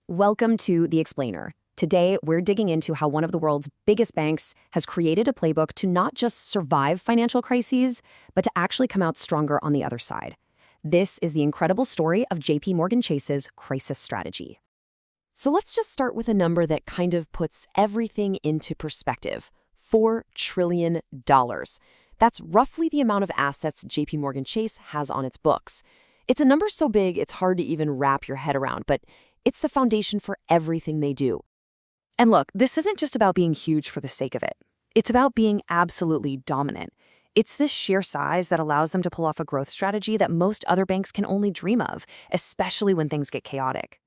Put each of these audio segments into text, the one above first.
Welcome to The Explainer. Today, we're digging into how one of the world's biggest banks has created a playbook to not just survive financial crises, but to actually come out stronger on the other side. This is the incredible story of JPMorgan Chase's crisis strategy. So let's just start with a number that kind of puts everything into perspective. $4 trillion. That's roughly the amount of assets JPMorgan Chase has on its books. It's a number so big it's hard to even wrap your head around, but it's the foundation for everything they do. And look, this isn't just about being huge for the sake of it. It's about being absolutely dominant. It's this sheer size that allows them to pull off a growth strategy that most other banks can only dream of, especially when things get chaotic.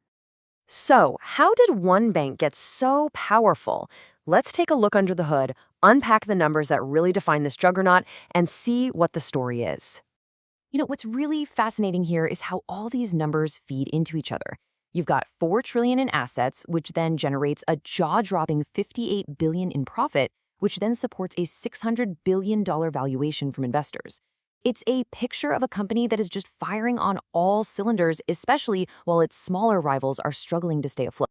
So, how did one bank get so powerful? Let's take a look under the hood, unpack the numbers that really define this juggernaut, and see what the story is. What's really fascinating here is how all these numbers feed into each other. You've got $4 trillion in assets, which then generates a jaw-dropping $58 billion in profit, which then supports a $600 billion valuation from investors. It's a picture of a company that is just firing on all cylinders, especially while its smaller rivals are struggling to stay afloat.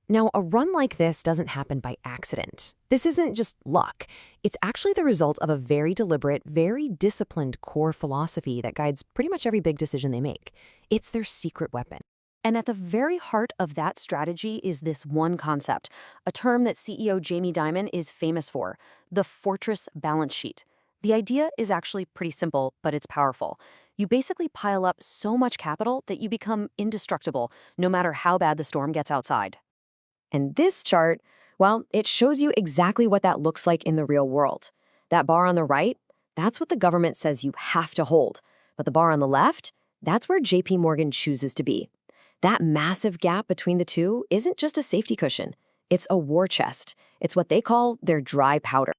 Now, a run like this doesn't happen by accident. This isn't just luck. It's actually the result of a very deliberate, very disciplined core philosophy that guides pretty much every big decision they make. It's their secret weapon. And at the very heart of that strategy is this one concept, a term that CEO Jamie Dimon is famous for, the fortress balance sheet. The idea is actually pretty simple, but it's powerful. You basically pile up so much capital that you become indestructible, no matter how bad the storm gets outside. And this chart, well, it shows you exactly what that looks like in the real world. That bar on the right, that's what the government says you have to hold. But the bar on the left, that's where JPMorgan chooses to be. That massive gap between the two isn't just a safety cushion. It's a war chest. It's what they call their dry powder.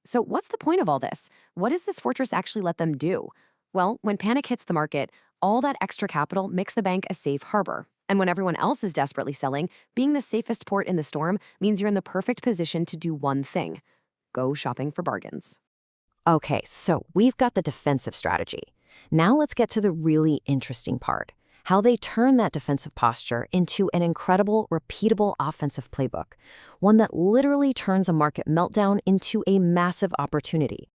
So what's the point of all this? What does this fortress actually let them do? Well, when panic hits the market, all that extra capital makes the bank a safe harbor. And when everyone else is desperately selling, being the safest port in the storm means you're in the perfect position to do one thing: go shopping for bargains. Okay, so we've got the defensive strategy. Now let's get to the really interesting part: how they turn that defensive posture into an incredible, repeatable offensive playbook, one that literally turns a market meltdown into a massive opportunity.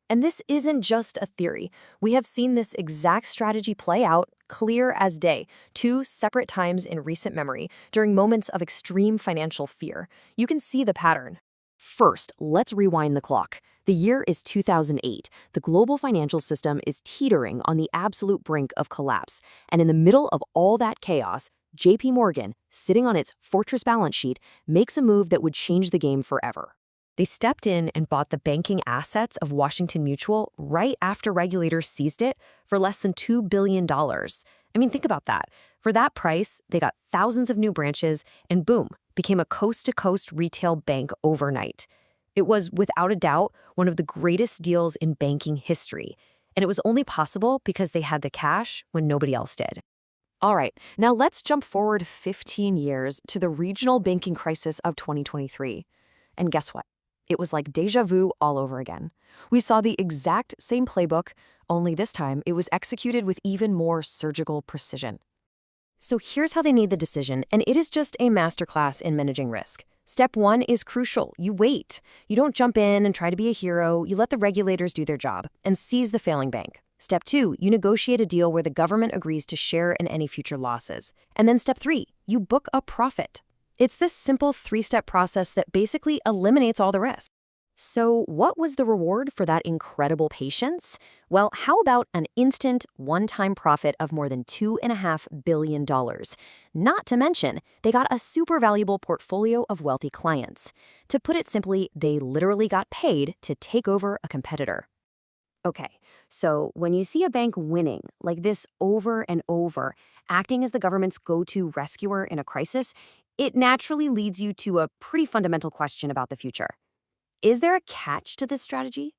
And this isn't just a theory. We have seen this exact strategy play out, clear as day, 2 separate times in recent memory, during moments of extreme financial fear. You can see the pattern. First, let's rewind the clock. The year is 2008. The global financial system is teetering on the absolute brink of collapse. And in the middle of all that chaos, JPMorgan, sitting on its fortress balance sheet, makes a move that would change the game forever. They stepped in and bought the banking assets of Washington Mutual right after regulators seized it for less than $2 billion. I mean, think about that. For that price, they got thousands of new branches and boom, became a coast-to-coast retail bank overnight. It was, without a doubt, one of the greatest deals in banking history. And it was only possible because they had the cash when nobody else did. All right, now let's jump forward 15 years to the regional banking crisis of 2023. And guess what? It was like deja vu all over again. We saw the exact same playbook, only this time it was executed with even more surgical precision. So here's how they made the decision, and it is just a masterclass in managing risk. Step 1 is crucial. You wait. You don't jump in and try to be a hero. You let the regulators do their job and seize the failing bank. Step 2, you negotiate a deal where the government agrees to share in any future losses. And then step 3, you book a profit. It's this simple 3-step process that basically eliminates all the risk. So what was the reward for that incredible patience? Well, how about an instant, one-time profit of more than $2.5 billion? Not to mention, they got a super valuable portfolio of wealthy clients. To put it simply, they literally got paid to take over a competitor. Okay, so when you see a bank winning like this over and over, acting as the government's go-to rescuer in a crisis, it naturally leads you to a pretty fundamental question about the future. Is there a catch to this strategy?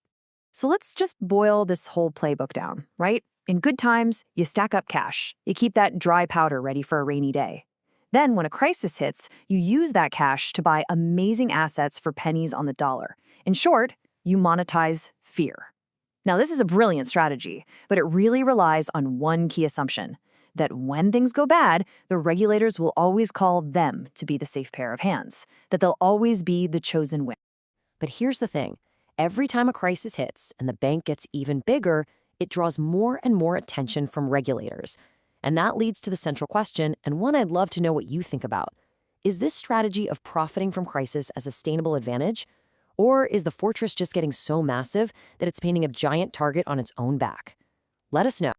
So let's just boil this whole playbook down, right? In good times, you stack up cash. You keep that dry powder ready for a rainy day. Then when a crisis hits, you use that cash to buy amazing assets for pennies on the dollar. In short, you monetize fear. Now, this is a brilliant strategy, but it really relies on one key assumption. that when things go bad, the regulators will always call them to be the safe pair of hands, that they'll always be the chosen winner. But here's the thing. Every time a crisis hits and the bank gets even bigger, it draws more and more attention from regulators. And that leads to the central question, and one I'd love to know what you think about. Is this strategy of profiting from crisis a sustainable advantage? Or is the fortress just getting so massive that it's painting a giant target on its own back? Let us know.